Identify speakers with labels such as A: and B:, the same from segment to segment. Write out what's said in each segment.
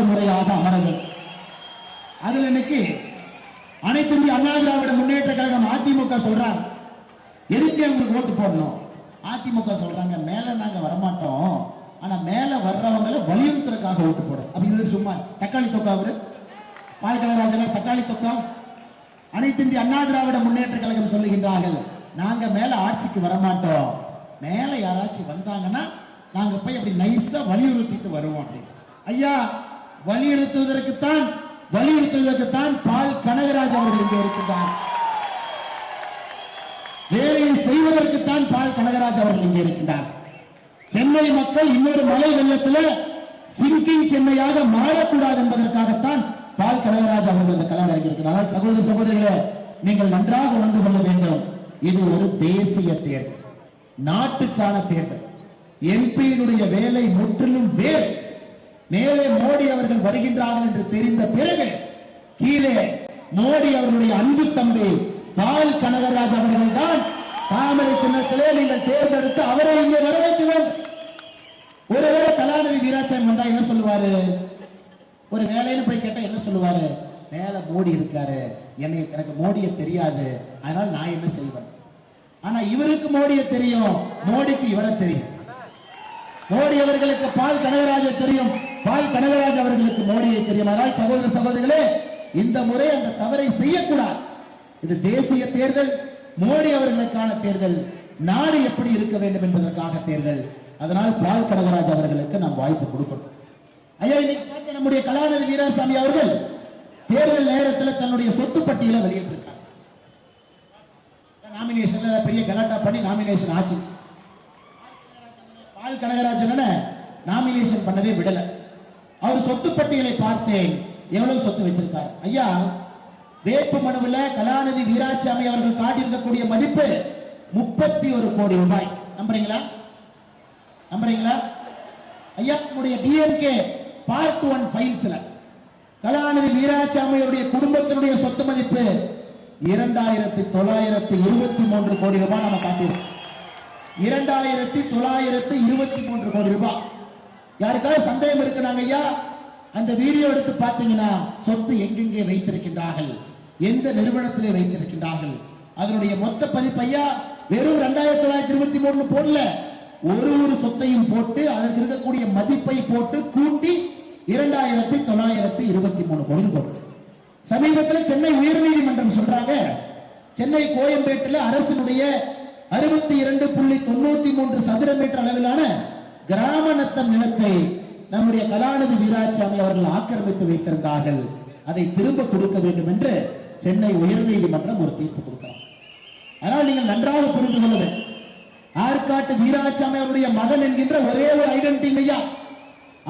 A: முறையாக அமரங்கள். அதுல இன்னைக்கு அனைத்து இந்திய அண்ணா திராவிட முன்னேற்ற கழகம் அதிமுக சொல்றாங்க, எதுக்கு உங்களுக்கு ஓட்டு போடணும்? அதிமுக சொல்றாங்க, மேல நாங்க வரமாட்டோம், ஆனா மேல வர்றவங்களை வலியுறுத்துறதுக்காக ஓட்டு போடும். அப்படின்னு சும்மா தக்காளி தொக்கா அவரு பால் கனகராஜன தக்காளி தொக்கா. அனைத்து இந்திய அண்ணா திராவிட முன்னேற்ற கழகம் சொல்லுகின்றார்கள், நாங்க மேல ஆட்சிக்கு வரமாட்டோம், மேல யாராச்சும் வந்தாங்கன்னா நாங்க போய் அப்படி நைஸா வலியுறுத்திட்டு வருவோம் அப்படின்னு. ஐயா, வலியுறுத்துவதற்குத்தான் பால் கனகராஜ் அவர்கள் இங்கே இருக்கின்றார். வேலையை செய்வதற்குத்தான் பால் கனகராஜ் அவர்கள் இங்கே இருக்கின்றார். சென்னை மக்கள் இன்னொரு மழை வெள்ளத்தில் சிங்கிங் சென்னையாக மாறக்கூடாது என்பதற்காகத்தான் பால் கனகராஜ் அவர்கள் இந்த களம் இறங்கியிருக்கிறார். சகோதர சகோதரிகளே, நீங்கள் நன்றாக உணர்ந்து கொள்ள வேண்டும், இது ஒரு தேசிய தேர்தல், நாட்டுக்கான தேர்தல். எம்பியினுடைய வேலை முற்றிலும் வேறு. மேலே மோடி அவர்கள் வருகின்றார்கள் என்று தெரிந்த பிறகு கீழே மோடி அவர்களுடைய அன்பு தம்பி பால் கனகராஜ் அவர்கள் தான் தாமரை சின்னத்திலே நீங்கள் தேர்ந்தெடுத்து அவரை இங்கே வர வைக்க வேண்டும். ஒருவேளை கலாநிதி வீராசாமி வந்தா என்ன சொல்லுவாரு? ஒரு வேலைன்னு போய் கேட்டா என்ன சொல்லுவாரு? மேல மோடி இருக்காரு, எனக்கு மோடியை தெரியாது, அதனால நான் என்ன செய்வேன். ஆனா இவருக்கு மோடியை தெரியும், மோடிக்கு இவரை தெரியும். மோடி அவர்களுக்கு பால் கனகராஜை தெரியும், பால் கனகராஜ் அவர்களுக்கு மோடியை தெரியும். அதனால் சகோதர சகோதரிகளே, இந்த முறை அந்த தவறை செய்யக்கூடாது. இது தேசிய தேர்தல், மோடி அவர்களுக்கான தேர்தல், நாடு எப்படி இருக்க வேண்டும் என்பதற்காக தேர்தல். அதனால் பால் கனகராஜ் அவர்களுக்கு நாம் வாய்ப்பு கொடுக்கணும். ஐயா, இன்னைக்கு பார்த்த நம்முடைய கலாநிதி வீராசாமி அவர்கள் தேர்தல் நேரத்தில் தன்னுடைய சொத்து பட்டியலை வெளியிட்டிருக்கார். நாமினேஷன்ல பெரிய கலாட்டா பண்ணி நாமினேஷன் ஆச்சு. பால் கனகராஜன் நாமினேஷன் பண்ணவே விடல. அவர் சொத்து பட்டியலை பார்த்தேன், எவ்வளவு சொத்து வச்சிருக்கார். ஐயா, வேட்பு மனுவில் கலாநிதி வீராசாமி அவர்கள் காட்டியிருக்கக்கூடிய மதிப்பு 31 கோடி ரூபாய். நம்புறீங்களா? ஐயா, நம்முடைய டிஎம்கே பார்ட் 1 ஃபைல்ஸ்ல கலாநிதி வீராசாமி அவருடைய குடும்பத்தினுடைய சொத்து மதிப்பு 2923 கோடி ரூபாய் நம்ம காட்டியிருக்கோம். 2923 கோடி ரூபாய். யாருக்காவது சந்தேகம் இருக்குனாங்க ஐயா, அந்த வீடியோ எடுத்து பார்த்தீங்கன்னா சொத்து எங்கெங்கே வைத்திருக்கின்றார்கள், எந்த நிறுவனத்திலே வைத்திருக்கின்றார்கள், அதனுடைய மொத்த பதிப்பு ஐயா வெறும் 2923 போடல, ஒரு சொத்தையும் போட்டு அதற்கு இருக்கக்கூடிய மதிப்பை போட்டு கூட்டி 2923 கோடி போட்டு. சமீபத்தில் சென்னை உயர்நீதிமன்றம் சொல்றாங்க, சென்னை கோயம்பேட்டில் அரசினுடைய 62.93 சதுர மீட்டர் அளவிலான கிராம நத்தம் நிலத்தை நம்முடைய கலாநிதி வீராசாமி அவர்கள் ஆக்கிரமித்து வைத்திருந்தார்கள், அதை திரும்ப கொடுக்க வேண்டும் என்று சென்னை உயர்நீதிமன்றம் ஒரு தீர்ப்பு கொடுக்கிறார். ஆனால் நீங்கள் நன்றாக புரிந்து கொள்ள வேண்டும், ஆற்காட்டு வீராசாமி அவருடைய மகன் என்கின்ற ஒரே ஒரு ஐடென்டிட்டி ஐயா,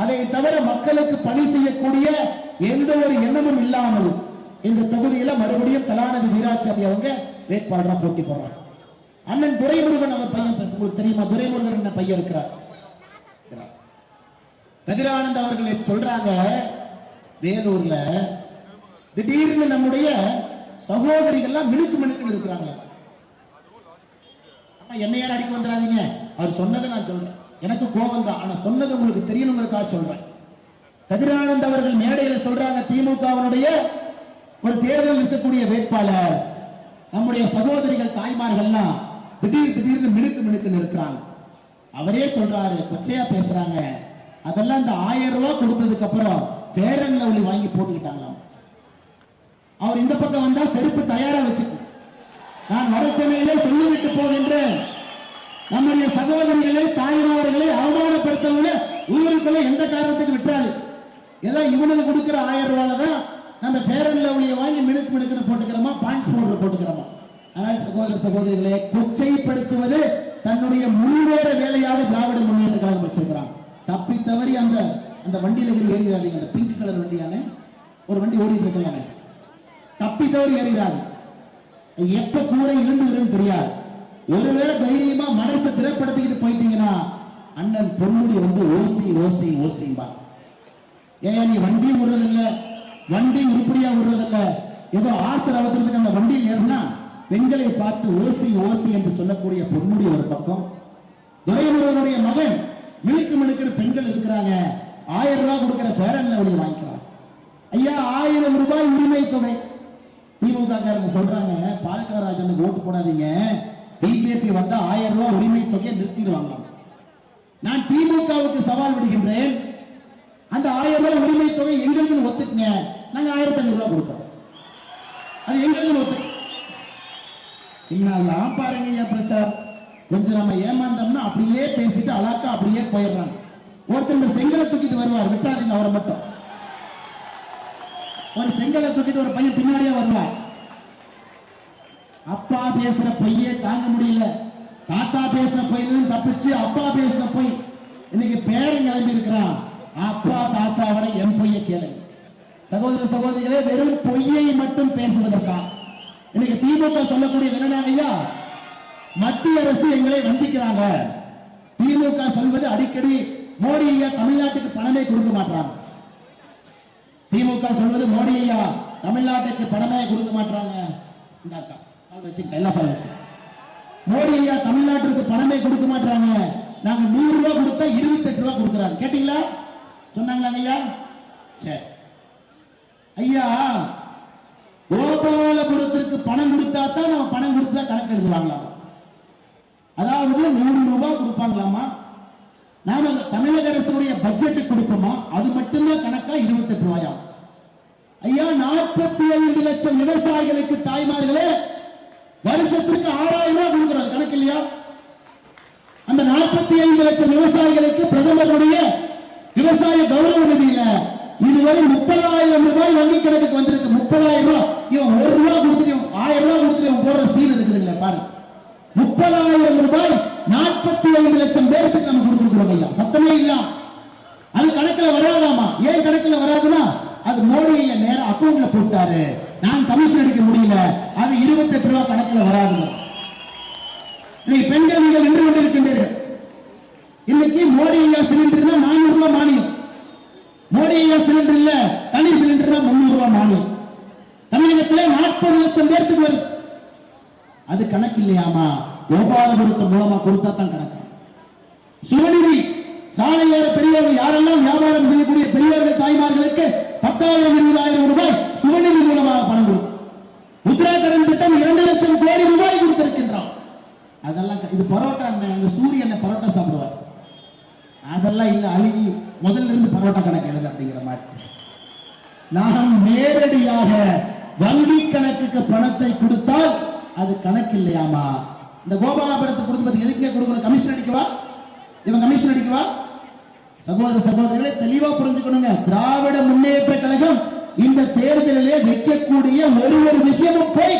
A: அதை தவிர மக்களுக்கு பணி செய்யக்கூடிய எந்த ஒரு எண்ணமும் இல்லாமல் இந்த தொகுதியில மறுபடியும் கலாநிதி வீராசாமி அவங்க வேட்பாளராக போட்டி போடுறாங்க. அண்ணன் துரைமுருகன் அவர் பையன், உங்களுக்கு தெரியுமா? துரைமுருகன் என்ன பையன் இருக்கிறார். கதிரானந்த் அவர்கள் சொல்றாங்க, வேலூர்ல திடீர்னு நம்முடைய சகோதரிகள்லாம் மினுக்கு இருக்கிறாங்க. என்ன யாரும் அடிக்க வந்துடாதீங்க, அவர் சொன்னதை நான் சொல்றேன், எனக்கு கோபம் தான், ஆனா சொன்னது உங்களுக்கு தெரியணுங்கிறதுக்காக சொல்றேன். கதிரானந்த் அவர்கள் மேடையில் சொல்றாங்க, திமுகவினுடைய ஒரு தேர்தல் இருக்கக்கூடிய வேட்பாளர் நம்முடைய சகோதரிகள் தாய்மார்கள்லாம் திடீர்னு மினுக்கு இருக்கிறாங்க. அவரே சொல்றாரு, கொச்சையா பேசுறாங்க, அதெல்லாம் இந்த 1000 ரூபாய் கொடுத்ததுக்கு அப்புறம் ஃபேர் அண்ட் லவ்லி வாங்கி போட்டுக்கிட்டாங்களாம். அவர் இந்த பக்கம் வந்தா செருப்பு தயாரா வச்சுக்கு. நான் வட சென்னையிலே சொல்லிவிட்டு போகின்றேன், நம்முடைய சகோதரிகளை தாய்மார்களை அவமானப்படுத்தவங்க ஊருக்குள்ள எந்த காரணத்துக்கு விட்டாது. ஏதோ இவனுக்கு கொடுக்கிற 1000 ரூபாய் தான் நம்ம ஃபேர் அண்ட் லவ்லியை வாங்கி மினுக்கு போட்டுக்கிறோமா, பாயிண்ட்ஸ் பவுடர் போட்டுக்கிறோமா. ஆனால் சகோதர சகோதரிகளை கொச்சைப்படுத்துவது தன்னுடைய முழுவேற வேலையாக திராவிட முன்னேற்ற கழகம் வச்சிருக்கிறான். தப்பி தவறி அந்த வண்டியில ஏறிடாதீங்க. அந்த பிங்க் கலர் வண்டியான ஒரு வண்டி ஓடிட்டு இருக்கிறாங்க, தப்பி தவறி ஏறிடாது. எப்ப கூட இருந்து தெரியாது. ஒருவேளை தைரியமா மனசை திரைப்படுத்திக்கிட்டு போயிட்டீங்கன்னா அண்ணன் பொன்முடி ஓசிம்பா. ஏன் நீ வண்டி விடுறதில்ல, வண்டி உருப்படியா விடுறதில்ல, ஏதோ ஆசர் அவசரத்துக்கு அந்த வண்டியில் ஏறினா பெண்களை பார்த்து ஓசி என்று சொல்லக்கூடிய பொன்முடி ஒரு பக்கம், துரைமுருகனுடைய மகன் மினுக்கு பெண்கள் இருக்கிறாங்க, 1000 ரூபாய் கொடுக்கிற பேரன்ல ஒளி வாங்கிக்கிறான். ஐயா 1000 ரூபாய் உரிமை தொகை. திமுக காரங்க சொல்றாங்க பாலக்கடராஜனுக்கு ஓட்டு போடாதீங்க, பிஜேபி வந்தா 1000 ரூபாய் உரிமை தொகையை நிறுத்திடுவாங்க. நான் திமுகவுக்கு சவால் விடுகின்றேன், அந்த 1000 ரூபாய் உரிமை தொகை எங்களுக்கு ஒத்துக்குங்க, நாங்க 1500 ரூபாய் கொடுக்கிறோம். அது எங்களுக்கு ஒத்து இன்னும் பாருங்க ஐயா பிரச்சாரம். கொஞ்சம் நம்ம ஏமாந்தோம்னா அப்படியே பேசிட்டு அழகா அப்படியே போயிடுறாங்க. ஒருத்தர் செங்கலை தூக்கிட்டு வருவார், விட்டாதீங்க அவரை மட்டும். ஒரு செங்கலை தூக்கிட்டு ஒரு பையன் பின்னாடியே வருவார். அப்பா பேசுற பொய்யே தாங்க முடியல, தாத்தா பேசின பொய்யும் தப்பிச்சு அப்பா பேசின பொய். இன்னைக்கு பேரன் கிளம்பி இருக்கிறான், அப்பா தாத்தாவோட என் பொய்ய கேளுங்க. சகோதர சகோதரிகளே, வெறும் பொய்யை மட்டும் பேசுவதற்கா இன்னைக்கு திமுக சொல்லக்கூடியது என்னன்னா ஐயா, மத்திய அரசு எங்களை வஞ்சிக்கிறாங்க. திமுக சொல்வது அடிக்கடி மோடி ஐயா தமிழ்நாட்டுக்கு பணமே கொடுக்க மாட்டாங்க. திமுக சொல்வது மோடி ஐயா தமிழ்நாட்டுக்கு பணமே கொடுக்க மாட்டாங்க. இந்த அக்கா மோடி ஐயா தமிழ்நாட்டிற்கு பணமே கொடுக்க மாட்டாங்க, நாங்க 100 ரூபாய் கொடுத்தா 28 ரூபாய் கொடுக்கிறாங்க. கேட்டீங்களா? சொன்னாங்களா ஐயா? சரி ஐயா, கோபாலபுரத்திற்கு பணம் கொடுத்தா தான் நம்ம பணம் கொடுத்தா கணக்கு எழுதுவாங்களாமா. அதாவது 100 ரூபாய் கொடுப்பாங்களாமா. நாம தமிழக அரசுடைய பட்ஜெட் கொடுப்போமா, அது மட்டும்தான் கணக்கா 28 ரூபாயா. ஐயா 45 லட்சம் விவசாயிகளுக்கு தாய்மார்களே வருஷத்திற்கு 6000 ரூபாய் கொடுக்கிறது கணக்கு இல்லையா? அந்த 45 லட்சம் விவசாயிகளுக்கு பிரதமருடைய விவசாய கௌரவ நிதியில இதுவரை 30,000 ரூபாய் வங்கி கணக்குக்கு வந்திருக்கு. 30,000 ரூபாய். இவன் 1 ரூபாய் கொடுத்துட்டு 1000 ரூபாய் கொடுத்துட்டு போடுற சீல் இருக்குதுங்களா பாருங்க. 30,000 ரூபாய் 45 லட்சம் பேருக்கு நம்ம கொடுத்துருக்கிறோம் ஐயா. சத்தமே இல்ல. அது கணக்குல வராதாமா. ஏன் கணக்குல வராதுன்னா, அது மோடி ஐயா நேரம் அக்கௌண்ட்ல போட்டாரு, நான் கமிஷன் அடிக்க முடியல, அது 28 ரூபாய் கணக்குல வராது. இன்னைக்கு பெண்கள் நீங்கள் நின்று கொண்டிருக்கின்றீர்கள். இன்னைக்கு மோடி ஐயா சிலிண்டர் 400 ரூபாய் மானியம், மோடி ஐயா சிலிண்டர் இல்ல தனி சிலிண்டர் 300 ரூபாய் மானியம். தமிழகத்திலே 40 லட்சம் பேருக்கு வருது. அது கணக்கு இல்லையாமா. கோபாலபுரத்து மூலமா கொடுத்தா தான் கணக்கு. சுவநிதி சாலையோர பெரியவர்கள் யாரெல்லாம் வியாபாரம் செய்யக்கூடிய பெரியவர்கள் தாய்மார்களுக்கு 10,000 20,000 ரூபாய் சுவநிதி மூலமாக பணம் கொடுக்கும். முத்ரா கடன் திட்டம் 2 லட்சம் கோடி ரூபாய் கொடுத்திருக்கின்றோம். அதெல்லாம் இது பரோட்டா, இந்த சூரியனை பரோட்டா சாப்பிடுவார், அதெல்லாம் இல்ல, அழுகி முதல்ல இருந்து பரோட்டா கணக்கு எழுது அப்படிங்கிற மாதிரி. நாம் நேரடியாக வங்கி கணக்குக்கு பணத்தை கொடுத்தால் அது கணக்கு இல்லையாமா. இந்த கோபாலபுரத்தை கொடுத்து எதுக்கே கொடுக்கணும்? கமிஷன் அடிக்கவா? இவன் கமிஷன் அடிக்கவா? சகோதர சகோதரிகளை தெளிவா புரிஞ்சுக்கணுங்க. திராவிட முன்னேற்ற கழகம் இந்த தேர்தலிலே வைக்கக்கூடிய ஒரு விஷயமும் போய்